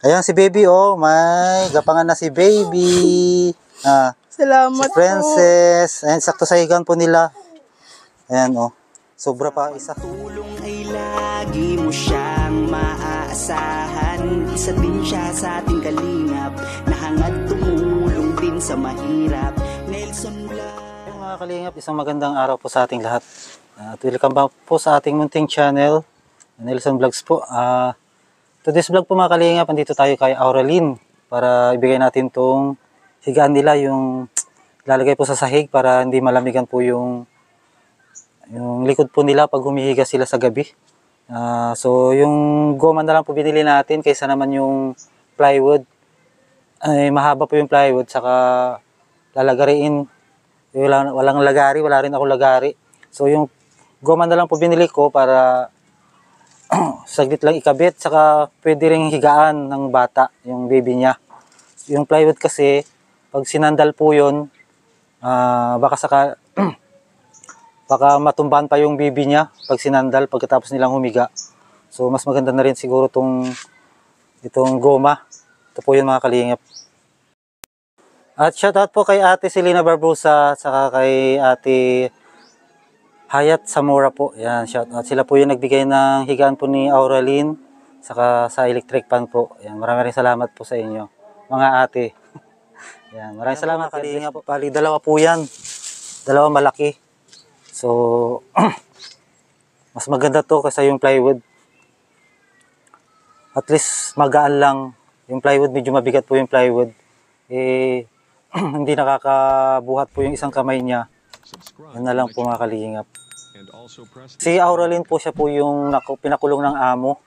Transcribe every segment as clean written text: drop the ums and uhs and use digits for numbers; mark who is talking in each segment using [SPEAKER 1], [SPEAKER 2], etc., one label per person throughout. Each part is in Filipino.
[SPEAKER 1] Ayan si baby, oh. May gapangan na si baby.
[SPEAKER 2] Salamat
[SPEAKER 1] si Princess. Ayan, sakto sa higaan po nila. Ayan, oh. Sobra pa isa.
[SPEAKER 3] Tulong ay lagi mo siyang maaasahan. Isa din siya sa ating kalingap, na hangad tumulong din sa mahirap. Nelson Vlog.
[SPEAKER 1] Mga kalingap, isang magandang araw po sa ating lahat. At welcome back po sa ating munting channel, Nelson Vlogs po. Today's vlog po mga kalingap, andito tayo kay Auralyn para ibigay natin tong higaan nila, yung lalagay po sa sahig para hindi malamigan po yung likod po nila pag humihiga sila sa gabi. So yung goma na lang po binili natin kaysa naman yung plywood. Ay, mahaba po yung plywood, saka lalagariin. Walang lagari, wala rin ako lagari. So yung goma na lang po binili ko para saglit lang ikabit, saka pwede ring higaan ng bata, yung baby niya. Yung plywood kasi, pag sinandal po yun, baka matumbahan pa yung baby niya pag sinandal pagkatapos nilang humiga. So mas maganda na rin siguro itong goma. Ito po yun mga kalingap. At shoutout po kay Ate Selena Barbosa saka kay Ate Hayat Zamora po. Yan, shoutout. Sila po yung nagbigay ng higaan po ni Auralyn saka sa electric fan po. Yan, maraming salamat po sa inyo mga ate. Yan, maraming salamat kalingap po. Pali dalawa po yan. Dalawa malaki. So, mas maganda to kaysa yung plywood. At least magaan lang. Yung plywood, medyo mabigat po yung plywood. Hindi nakakabuhat po yung isang kamay niya. Yan na lang po mga kalingap. Si Auralyn po, siya po yung pinakulong ng amo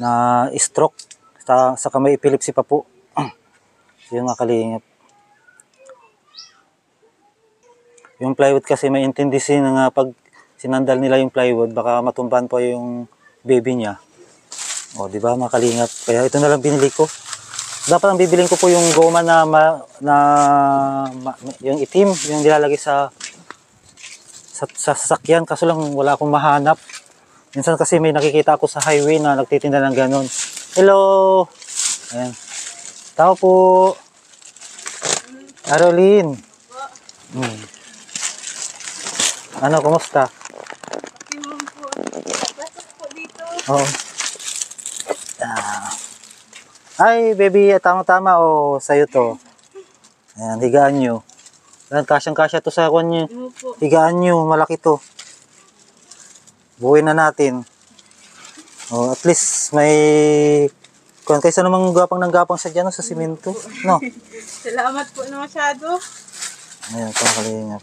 [SPEAKER 1] na stroke. Sa kamay epilepsy pa po. Yung mga kalingap. Yung plywood kasi may intindisin na pag sinandal nila yung plywood, baka matumbahan pa yung baby niya. O, di ba mga kalingap? Kaya ito na lang binili ko. Dapat ang bibiling ko po yung goma yung itim, yung nilalagay sa sasakyan. Kaso lang wala akong mahanap. Minsan kasi may nakikita ako sa highway na nagtitinda ng ganon. Hello! Ayan. Tao po. Auralyn. Ano, kumusta?
[SPEAKER 2] Timon po. Pasok po dito.
[SPEAKER 1] Oo. Ay, baby, tama-tama. Sa'yo to. Ayan, higaan nyo. Ayan, kasyang-kasya to sa kwan nyo. Higaan nyo, malaki to. Buuin na natin. At least may... Kaysa namang gapang ng gapang sa dyan, sa simento. No?
[SPEAKER 2] Salamat po na masyado.
[SPEAKER 1] Ayan, pakakalingap.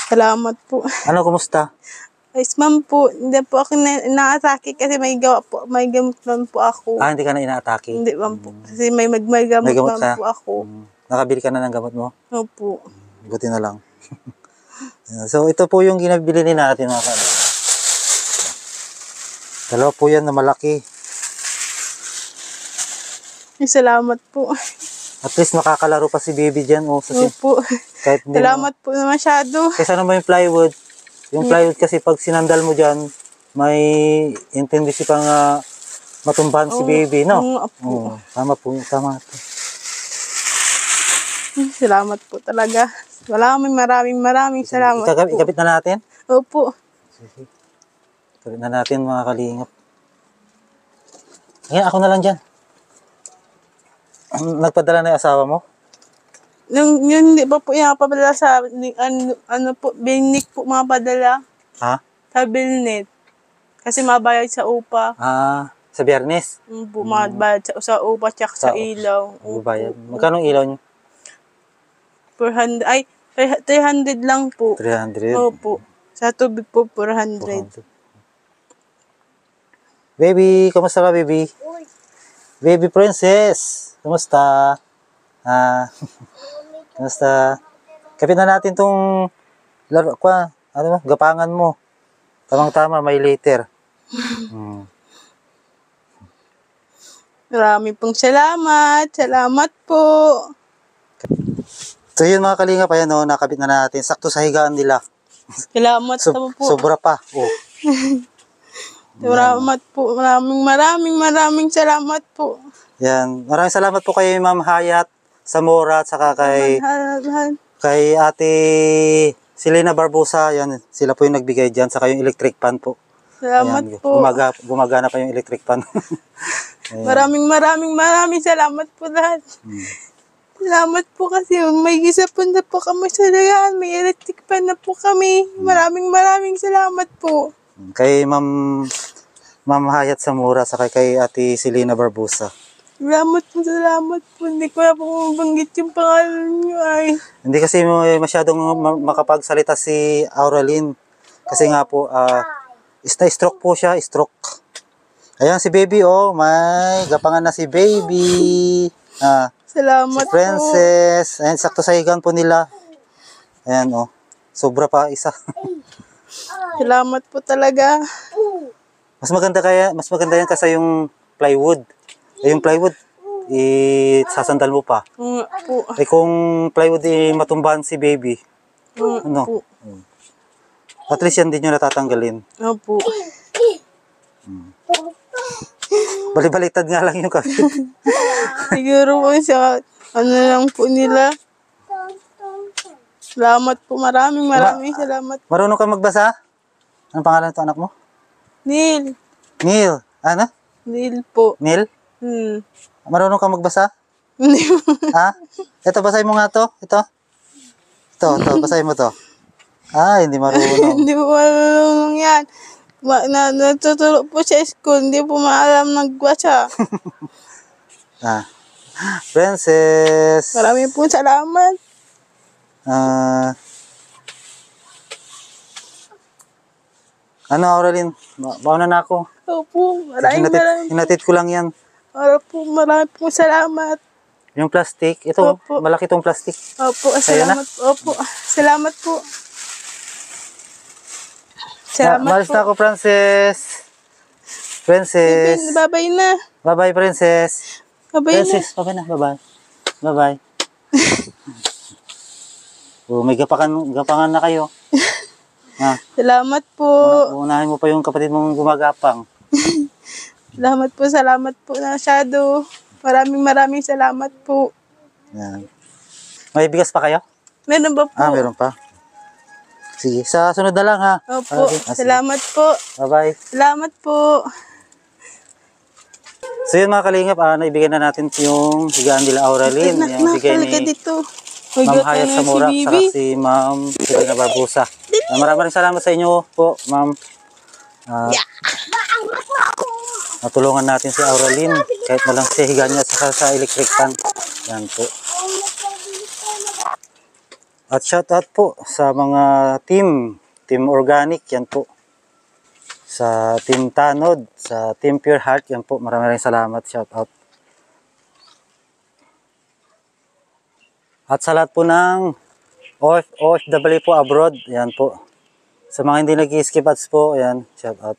[SPEAKER 2] Salamat po.
[SPEAKER 1] Ano, kumusta?
[SPEAKER 2] Ayos ma'am po, hindi po ako inaatake kasi may gamot man po ako.
[SPEAKER 1] Hindi ka na inaatake?
[SPEAKER 2] Hindi ma'am po. Kasi may gamot man po ako.
[SPEAKER 1] Nakabili ka na ng gamot mo?
[SPEAKER 2] Opo.
[SPEAKER 1] Buti na lang. So, ito po yung ginabili natin mga kalingap. Dalawa po yan na malaki.
[SPEAKER 2] Salamat po.
[SPEAKER 1] At least makakalaro pa si baby dyan.
[SPEAKER 2] Opo.
[SPEAKER 1] Kahit
[SPEAKER 2] Salamat po na masyado.
[SPEAKER 1] Kaysa naman yung plywood. Yung plywood kasi pag sinandal mo dyan, may intendisi pang matumbahan si baby, no? Tama po. Tama po.
[SPEAKER 2] Salamat po talaga. Maraming salamat po.
[SPEAKER 1] Ikabit na natin?
[SPEAKER 2] Opo.
[SPEAKER 1] Ikabit na natin mga kalingap. Ayan, ako na lang dyan. Nagpadala na yung asawa mo?
[SPEAKER 2] Yun hindi pa po padala sa ano po, Bilnet po mga padala.
[SPEAKER 1] Ha?
[SPEAKER 2] Sa Bilnet. Kasi mabayad sa upa.
[SPEAKER 1] Sa Biyernes?
[SPEAKER 2] Po, mabayad sa upa tsaka sa ilaw.
[SPEAKER 1] Bayad. Magkano ilaw nyo?
[SPEAKER 2] 300 lang po.
[SPEAKER 1] 300?
[SPEAKER 2] Opo. Sa tubig po, 400.
[SPEAKER 1] Baby, kamusta ka baby? Baby princess, kamusta? Kamusta? Kapit na natin tong gapangan mo. Tamang-tama, may later.
[SPEAKER 2] Marami pong salamat. Salamat po.
[SPEAKER 1] So yun mga kalingap, ayan nakabit na natin. Sakto sa higaan nila.
[SPEAKER 2] Salamat po.
[SPEAKER 1] Sobra pa.
[SPEAKER 2] Salamat po. Maraming salamat po.
[SPEAKER 1] Yan. Maraming salamat po kay Ma'am Hayat Zamora at saka kay Ate Selena Barbosa. Yan, sila po yung nagbigay diyan saka yung electric fan po.
[SPEAKER 2] Salamat
[SPEAKER 1] Ayan,
[SPEAKER 2] po.
[SPEAKER 1] gumagana pa yung electric fan.
[SPEAKER 2] Maraming salamat po lahat. Salamat po kasi may gisapon na po kami sa layan. May electric fan na po kami. Maraming salamat po.
[SPEAKER 1] Kay Ma'am Hayat Zamora saka kay Ate Selena Barbosa.
[SPEAKER 2] Salamat po. Hindi ko na po mabanggit yung pangalan niyo ay.
[SPEAKER 1] Hindi kasi masyadong makapagsalita si Auralyn. Kasi nga po, stroke po siya, stroke. Ayan si baby, oh, may gapangan na si baby.
[SPEAKER 2] Salamat
[SPEAKER 1] Si Princess. Ayan, sakto sa higaan po nila. Ayan, oh, sobra pa isa.
[SPEAKER 2] Salamat po talaga.
[SPEAKER 1] Mas maganda yan kasi yung plywood. Yung plywood, sasandal mo pa.
[SPEAKER 2] Nga po.
[SPEAKER 1] Kung plywood matumbahan si baby, ano?
[SPEAKER 2] Po.
[SPEAKER 1] At least yan din yung natatanggalin.
[SPEAKER 2] Opo.
[SPEAKER 1] Balibaliktad nga lang yung kapit.
[SPEAKER 2] Siguro po sa lang po nila. Salamat po. Maraming salamat.
[SPEAKER 1] Marunong ka magbasa? Anong pangalan ito anak mo?
[SPEAKER 2] Neil.
[SPEAKER 1] Neil. Ano?
[SPEAKER 2] Neil po.
[SPEAKER 1] Neil? Marunong ka magbasa?
[SPEAKER 2] Hindi po.
[SPEAKER 1] Ha? Ito, basahin mo nga to. Ito, basahin mo to. Hindi marunong.
[SPEAKER 2] Hindi po marunong yan. Natutulog po sa school. Hindi po maalam nagbasa.
[SPEAKER 1] Princess.
[SPEAKER 2] Maraming po salamat.
[SPEAKER 1] Ano, Auralyn? Mauna na ako.
[SPEAKER 2] Opo. Maraming.
[SPEAKER 1] Hinatid ko lang yan.
[SPEAKER 2] Maraming po salamat.
[SPEAKER 1] Yung plastic, ito,
[SPEAKER 2] Opo.
[SPEAKER 1] malaki tong plastic.
[SPEAKER 2] Opo.
[SPEAKER 1] Sa'yo na?
[SPEAKER 2] Salamat. Opo. Salamat po. Salamat
[SPEAKER 1] Malis
[SPEAKER 2] po.
[SPEAKER 1] na ako, Princess. Princess.
[SPEAKER 2] Bye-bye na.
[SPEAKER 1] Bye-bye, Princess.
[SPEAKER 2] Bye-bye na.
[SPEAKER 1] Princess, bye-bye na. Bye-bye. Bye-bye. May gapangan na kayo.
[SPEAKER 2] Salamat po.
[SPEAKER 1] Unahin mo pa yung kapatid mong gumagapang.
[SPEAKER 2] Salamat po na Shadow. Maraming salamat po.
[SPEAKER 1] Yan. May bigas pa kayo?
[SPEAKER 2] Meron ba po?
[SPEAKER 1] Meron pa. Sige, sa sunod na lang ha.
[SPEAKER 2] Opo.
[SPEAKER 1] Okay. Sige.
[SPEAKER 2] Salamat po.
[SPEAKER 1] Bye-bye.
[SPEAKER 2] Salamat po.
[SPEAKER 1] So yun mga kalingap, naibigay na natin yung higaan nila Auralyn. Yung bigay ni
[SPEAKER 2] dito.
[SPEAKER 1] Ma'am Hayat Zamora saka si Ma'am Selena Barbosa. Maraming salamat sa inyo po, Ma'am. Natulungan natin si Auralyn kahit malang sa higaan niya saka sa electric fan. Yan po. At shout out po sa mga team organic, yan po. Sa team Tanod, sa team Pure Heart, yan po. Maraming salamat, shout out. At sa lahat po ng OFW po abroad, yan po. Sa mga hindi nag-skip ads po, yan, shout out.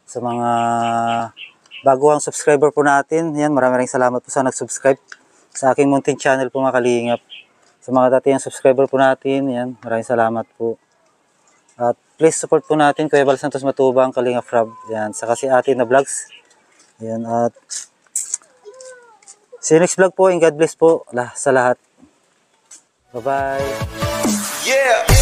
[SPEAKER 1] Sa mga baguhang subscriber po natin, yan, maraming salamat po sa nag-subscribe sa aking munting channel po mga kalingap. Sa mga dating subscriber po natin, yan, maraming salamat po. At please support po natin Kuya Bal Santos Matubang, Kalingap Rob, yan, saka si Ate na Vlogs. Yan, at see you next vlog po and God bless po sa lahat. Bye-bye.
[SPEAKER 3] Yeah.